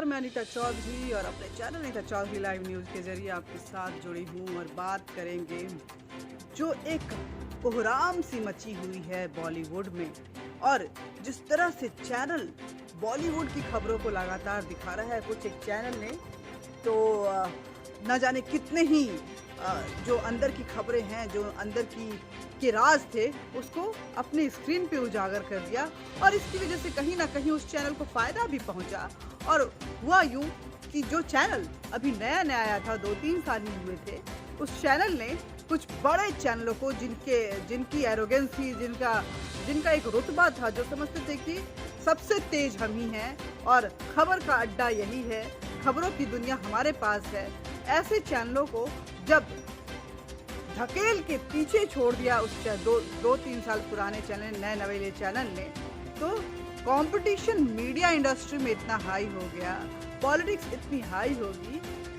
नमस्कार, मैं अनीता चौधरी और अपने channel Anita Chaudhary live news के जरिए आपके साथ जुड़ी हूँ और बात करेंगे जो एक कोहराम सी मची हुई है बॉलीवुड में और जिस तरह से चैनल बॉलीवुड की खबरों को लगातार दिखा रहा है। कुछ एक चैनल ने तो न जाने कितने ही जो अंदर की खबरें हैं, जो अंदर के राज थे, उसको अपने स्क्रीन पे उजागर कर दिया और इसकी वजह से कहीं ना कहीं उस चैनल को फायदा भी पहुंचा। और हुआ यूं कि जो चैनल अभी नया आया था, 2-3 साल ही हुए थे, उस चैनल ने कुछ बड़े चैनलों को जिनकी एरोगेंस थी, जिनका एक रुतबा था, जो समझते थे कि सबसे तेज हम ही हैं और खबर का अड्डा यही है, खबरों की दुनिया हमारे पास है, ऐसे चैनलों को जब धकेल के पीछे छोड़ दिया उस 2-3 साल पुराने चैनल, नए नवेले चैनल ने, तो कंपटीशन मीडिया इंडस्ट्री में इतना हाई हो गया, पॉलिटिक्स इतनी हाई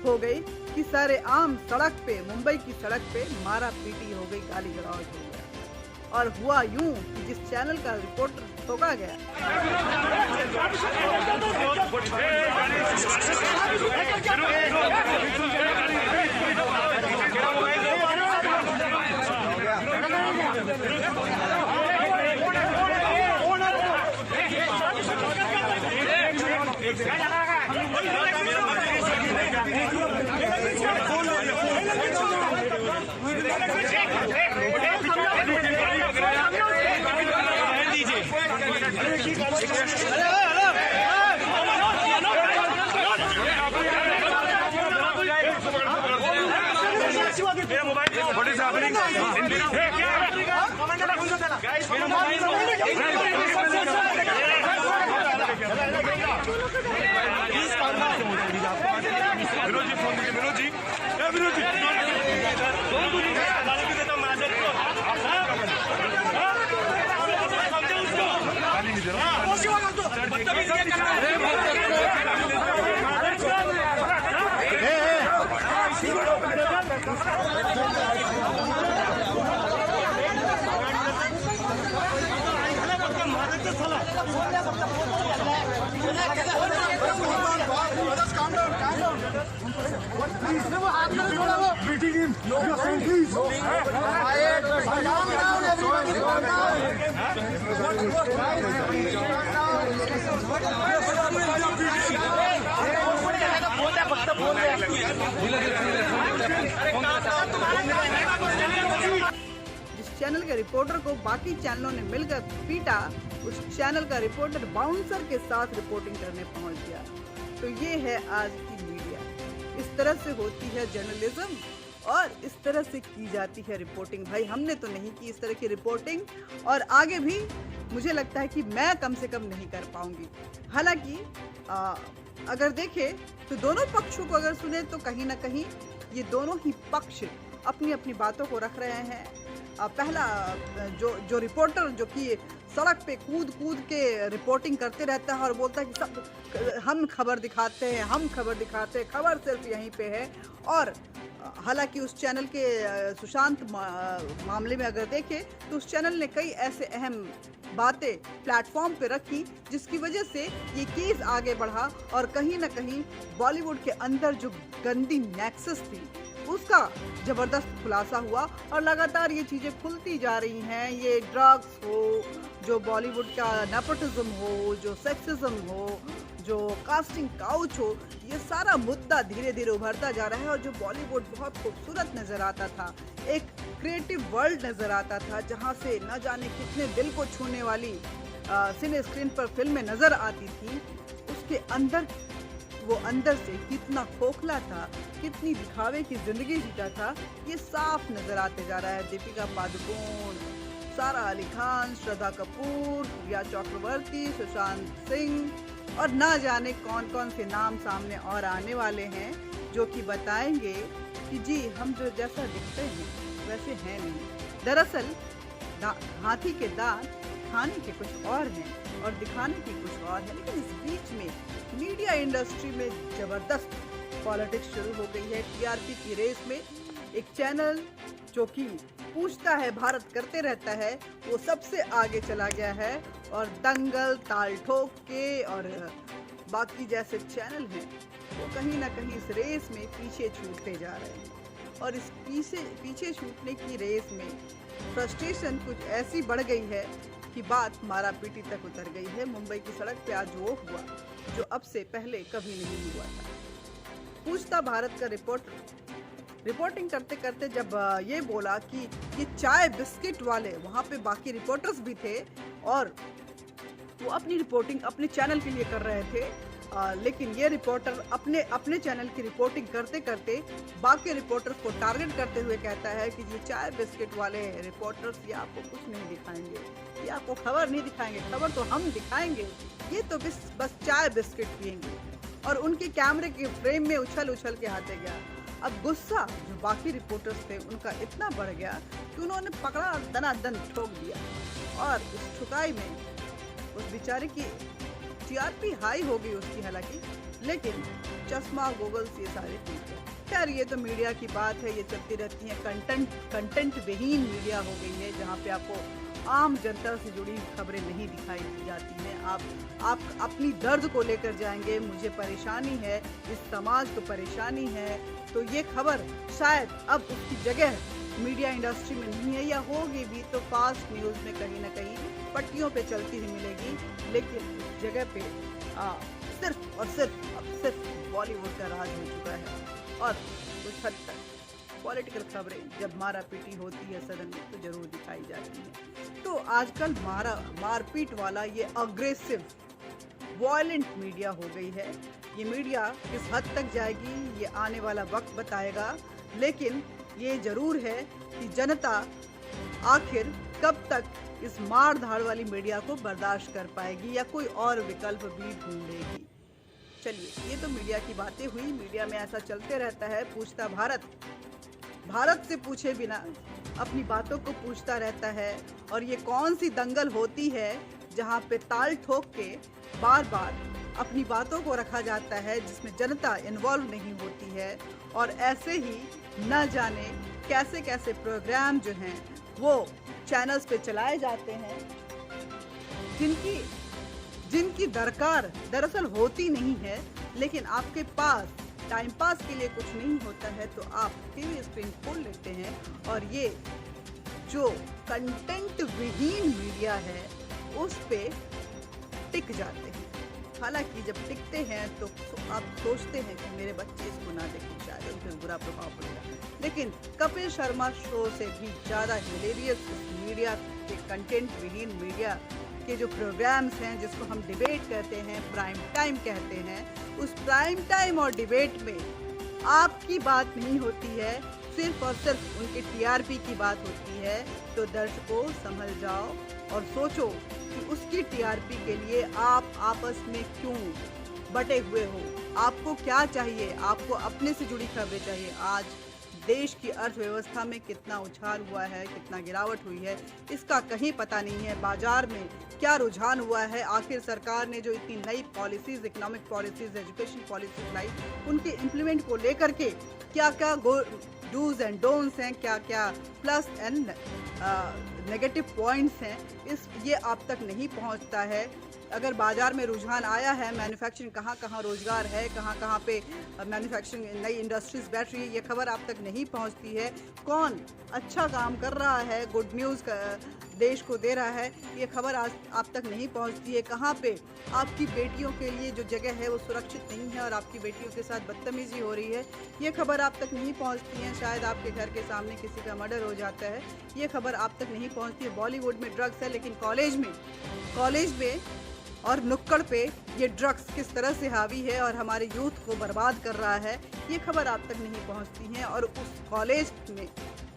हो गई कि सारे आम सड़क पे, मुंबई की सड़क पे मारा पीटी हो गई, गाली गलौज हो गया। और हुआ यूं कि जिस चैनल का रिपोर्टर ठोका गया, What is happening? Beating him. Your son, please. Calm down, everybody. Calm down. जिस चैनल के रिपोर्टर को बाकी चैनलों ने मिलकर पीटा, उस चैनल का रिपोर्टर बाउंसर के साथ रिपोर्टिंग करने पहुंच गया। तो ये है आज की मीडिया, इस तरह से होती है जर्नलिज्म और इस तरह से की जाती है रिपोर्टिंग। भाई हमने तो नहीं की इस तरह की रिपोर्टिंग और आगे भी मुझे लगता है कि मैं कम से कम नहीं कर पाऊंगी। हालांकि अगर देखें तो दोनों पक्षों को अगर सुने तो कहीं ना कहीं ये दोनों ही पक्ष अपनी अपनी बातों को रख रहे हैं। पहला जो रिपोर्टर जो कि सड़क पे कूद के रिपोर्टिंग करते रहता है और बोलता है कि सब हम खबर दिखाते हैं, खबर सिर्फ यहीं पे है। और हालांकि उस चैनल के सुशांत मामले में अगर देखें तो उस चैनल ने कई ऐसे अहम बातें प्लेटफॉर्म पे रखी जिसकी वजह से ये केस आगे बढ़ा और कहीं ना कहीं बॉलीवुड के अंदर जो गंदी नेक्सस थी उसका जबरदस्त खुलासा हुआ और लगातार ये चीज़ें खुलती जा रही हैं। ये ड्रग्स हो, जो बॉलीवुड का नेपोटिज्म हो, जो सेक्सिज्म हो, जो कास्टिंग काउच हो, ये सारा मुद्दा धीरे धीरे उभरता जा रहा है। और जो बॉलीवुड बहुत खूबसूरत नज़र आता था, एक क्रिएटिव वर्ल्ड नज़र आता था जहाँ से न जाने कितने दिल को छूने वाली सिने स्क्रीन पर फिल्में नज़र आती थी, उसके अंदर वो अंदर से कितना खोखला था, कितनी दिखावे की जिंदगी जीता था, ये साफ नजर आते जा रहा है। दीपिका पादुकोण, सारा अली खान, श्रद्धा कपूर, रिया चक्रवर्ती, सुशांत सिंह और ना जाने कौन कौन से नाम सामने और आने वाले हैं जो कि बताएंगे कि जी हम जो जैसा दिखते हैं वैसे हैं नहीं। दरअसल हाथी के दांत खाने के कुछ और हैं और दिखाने की कुछ और है। लेकिन इस बीच में मीडिया इंडस्ट्री में जबरदस्त पॉलिटिक्स शुरू हो गई है। टीआरपी की रेस में एक चैनल जो कि पूछता है, भारत करते रहता है, वो सबसे आगे चला गया है और दंगल ताल ठोक के और बाकी जैसे चैनल हैं वो कहीं ना कहीं इस रेस में पीछे छूटते जा रहे हैं। और इस पीछे छूटने की रेस में फ्रस्ट्रेशन कुछ ऐसी बढ़ गई है कि बात मारा पीटी तक उतर गई है। मुंबई की सड़क पे आज वो हुआ जो अब से पहले कभी नहीं हुआ था। पूछता भारत का रिपोर्टिंग करते करते जब ये बोला कि ये चाय बिस्किट वाले, वहाँ पे बाकी रिपोर्टर्स भी थे और वो अपनी रिपोर्टिंग अपने चैनल के लिए कर रहे थे, लेकिन ये रिपोर्टर अपने चैनल की रिपोर्टिंग करते करते बाकी रिपोर्टर्स को टारगेट करते हुए कहता है कि ये चाय बिस्किट वाले रिपोर्टर्स ये आपको कुछ नहीं दिखाएंगे, ये आपको खबर नहीं दिखाएंगे, खबर तो हम दिखाएंगे, ये तो बस चाय बिस्किट पिएंगे। और उनके कैमरे के फ्रेम में उछल के आते गया। अब गुस्सा जो बाकी रिपोर्टर्स थे उनका इतना बढ़ गया कि उन्होंने पकड़ा और दनादन ठोक दिया। और इस ठुकाई में उस बेचारे की टीआरपी हाई हो गई उसकी हालांकि, लेकिन चश्मा गूगल्स ये सारे ठीक है। खैर ये तो मीडिया की बात है, ये चलती रहती है। कंटेंट विहीन मीडिया हो गई है जहाँ पे आपको आम जनता से जुड़ी खबरें नहीं दिखाई जाती हैं। आप अपनी दर्द को लेकर जाएंगे, मुझे परेशानी है, इस समाज को परेशानी है, तो ये खबर शायद अब उसकी जगह मीडिया इंडस्ट्री में नहीं है, या होगी भी तो फास्ट न्यूज़ में कहीं ना कहीं पट्टियों पे चलती ही मिलेगी। लेकिन इस जगह पे सिर्फ और सिर्फ बॉलीवुड का राज हो चुका है। और कुछ हद तक पॉलिटिकल खबरें जब मारा पीटी होती है सदन में तो जरूर दिखाई जाती है। तो आजकल मारपीट वाला ये अग्रेसिव वॉयलेंट मीडिया हो गई है। ये मीडिया किस हद तक जाएगी ये आने वाला वक्त बताएगा, लेकिन ये जरूर है कि जनता आखिर कब तक इस मार धाड़ वाली मीडिया को बर्दाश्त कर पाएगी या कोई और विकल्प भी ढूंढेगी। चलिए, ये तो मीडिया की बातें हुई। मीडिया में ऐसा चलते रहता है, पूछता भारत से पूछे बिना अपनी बातों को पूछता रहता है। और ये कौन सी दंगल होती है जहाँ पे ताल ठोक के बार बार अपनी बातों को रखा जाता है, जिसमें जनता इन्वॉल्व नहीं होती है। और ऐसे ही न जाने कैसे कैसे प्रोग्राम जो हैं वो चैनल्स पे चलाए जाते हैं, जिनकी दरकार दरअसल होती नहीं है, लेकिन आपके पास टाइम पास के लिए कुछ नहीं होता है तो आप टीवी स्क्रीन खोल लेते हैं और ये जो कंटेंट विहीन मीडिया है उस पे टिक जाते हैं। हालांकि जब टिकते हैं तो आप सोचते हैं कि मेरे बच्चे इसको ना देखें, शायद उन पर बुरा प्रभाव पड़ेगा, लेकिन कपिल शर्मा शो से भी ज़्यादा हिलेरियस मीडिया के कंटेंट विहीन मीडिया के जो प्रोग्राम्स हैं जिसको हम डिबेट कहते हैं, प्राइम टाइम कहते हैं, उस प्राइम टाइम और डिबेट में आपकी बात नहीं होती है, सिर्फ और सिर्फ उनके टीआरपी की बात होती है। तो दर्शकों समझ जाओ और सोचो कि उसकी टीआरपी के लिए आप आपस में क्यों बटे हुए हो। आपको क्या चाहिए? आपको अपने से जुड़ी खबरें चाहिए। आज देश की अर्थव्यवस्था में कितना उछाल हुआ है, कितना गिरावट हुई है, इसका कहीं पता नहीं है। बाजार में क्या रुझान हुआ है, आखिर सरकार ने जो इतनी नई policies, economic policies, education policies लाई, उनके इम्प्लीमेंट को लेकर के क्या क्या डूज एंड डोंट्स हैं, क्या क्या प्लस एंड नेगेटिव पॉइंट्स हैं, ये आप तक नहीं पहुंचता है। अगर बाजार में रुझान आया है, मैन्युफैक्चरिंग कहाँ रोजगार है, कहाँ पे मैन्युफैक्चरिंग नई इंडस्ट्रीज बैठ रही है, ये खबर आप तक नहीं पहुंचती है। कौन अच्छा काम कर रहा है, गुड न्यूज़ देश को दे रहा है, ये खबर आज आप तक नहीं पहुंचती है। कहाँ पे आपकी बेटियों के लिए जो जगह है वो सुरक्षित नहीं है और आपकी बेटियों के साथ बदतमीजी हो रही है, ये खबर आप तक नहीं पहुंचती है। शायद आपके घर के सामने किसी का मर्डर हो जाता है, ये खबर आप तक नहीं पहुंचती है। बॉलीवुड में ड्रग्स है, लेकिन कॉलेज में और नुक्कड़ पे ये ड्रग्स किस तरह से हावी है और हमारे यूथ को बर्बाद कर रहा है, ये खबर आप तक नहीं पहुंचती है। और उस कॉलेज में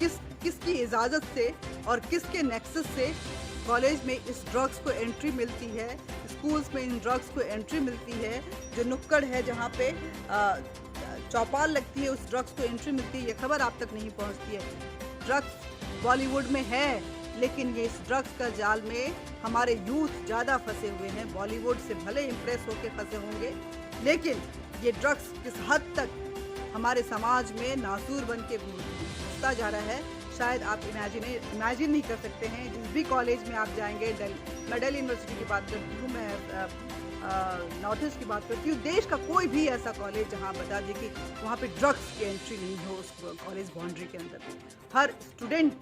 किसकी इजाज़त से और किसके नेक्सस से कॉलेज में इस ड्रग्स को एंट्री मिलती है, स्कूल्स में इन ड्रग्स को एंट्री मिलती है, जो नुक्कड़ है जहाँ पे चौपाल लगती है उस ड्रग्स को एंट्री मिलती है, ये खबर आप तक नहीं पहुँचती है। ड्रग्स बॉलीवुड में है, लेकिन ये इस ड्रग्स का जाल में हमारे यूथ ज़्यादा फंसे हुए हैं। बॉलीवुड से भले इम्प्रेस होकर फंसे होंगे, लेकिन ये ड्रग्स किस हद तक हमारे समाज में नासूर बन के जा रहा है, शायद आप इमेजिन नहीं कर सकते हैं। जिस भी कॉलेज में आप जाएंगे, मैं दिल्ली यूनिवर्सिटी की बात करती हूँ, मैं नॉर्थ ईस्ट की बात करती हूँ, देश का कोई भी ऐसा कॉलेज जहाँ बता दें कि वहाँ पे ड्रग्स की एंट्री नहीं हो उस कॉलेज बाउंड्री के अंदर। हर स्टूडेंट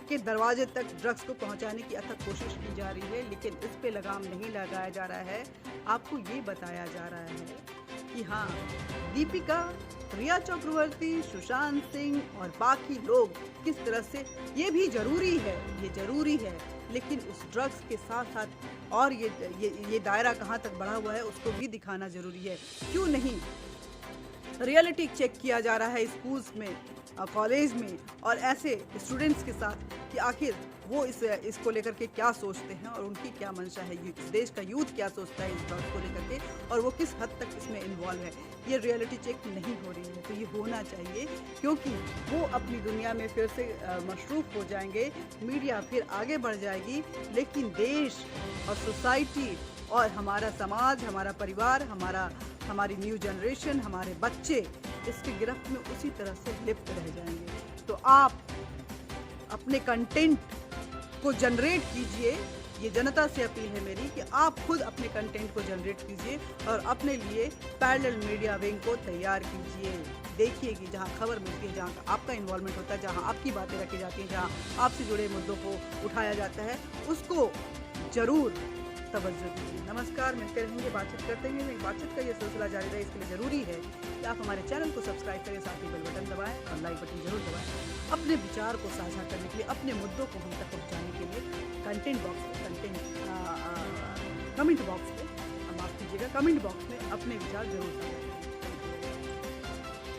के दरवाजे तक ड्रग्स को पहुँचाने की अथक कोशिश की जा रही है, लेकिन इस पे लगाम नहीं लगाया जा रहा है। आपको ये बताया जा रहा है कि हाँ, दीपिका, रिया चक्रवर्ती, सुशांत सिंह और बाकी लोग किस तरह से, ये भी जरूरी है, ये जरूरी है, लेकिन उस ड्रग्स के साथ साथ और ये दायरा कहाँ तक बढ़ा हुआ है उसको भी दिखाना जरूरी है। क्यों नहीं रियलिटी चेक किया जा रहा है स्कूल्स में, कॉलेज में और ऐसे स्टूडेंट्स के साथ कि आखिर वो इसको लेकर के क्या सोचते हैं और उनकी क्या मंशा है, ये देश का यूथ क्या सोचता है इस ड्रग्स को लेकर के और वो किस हद तक इसमें इन्वॉल्व है। ये रियलिटी चेक नहीं हो रही है, तो ये होना चाहिए, क्योंकि वो अपनी दुनिया में फिर से मशरूफ हो जाएंगे, मीडिया फिर आगे बढ़ जाएगी, लेकिन देश और सोसाइटी और हमारा समाज, हमारा परिवार, हमारी न्यू जनरेशन, हमारे बच्चे इसकी गिरफ्त में उसी तरह से लिप्त रह जाएंगे। तो आप अपने कंटेंट को जनरेट कीजिए, ये जनता से अपील है मेरी कि आप खुद अपने कंटेंट को जनरेट कीजिए और अपने लिए पैरेलल मीडिया विंग को तैयार कीजिए। देखिए कि जहाँ खबर मिलती है, जहाँ आपका इन्वॉल्वमेंट होता है, जहाँ आपकी बातें रखी जाती हैं, जहाँ आपसे जुड़े मुद्दों को उठाया जाता है, उसको जरूर तवज्जो दीजिए। नमस्कार, मिलते रहेंगे, बातचीत करते हैं। बातचीत का ये सिलसिला जारी रहे, इसके लिए ज़रूरी है कि आप हमारे चैनल को सब्सक्राइब करें, साथ ही बेल बटन दबाएं और लाइक बटन जरूर दबाएं। अपने विचार को साझा करने के लिए, अपने मुद्दों को हम तक पहुँचाने के लिए कमेंट बॉक्स पे, माफ़ कीजिएगा, कमेंट बॉक्स में अपने विचार जरूर साझा करें।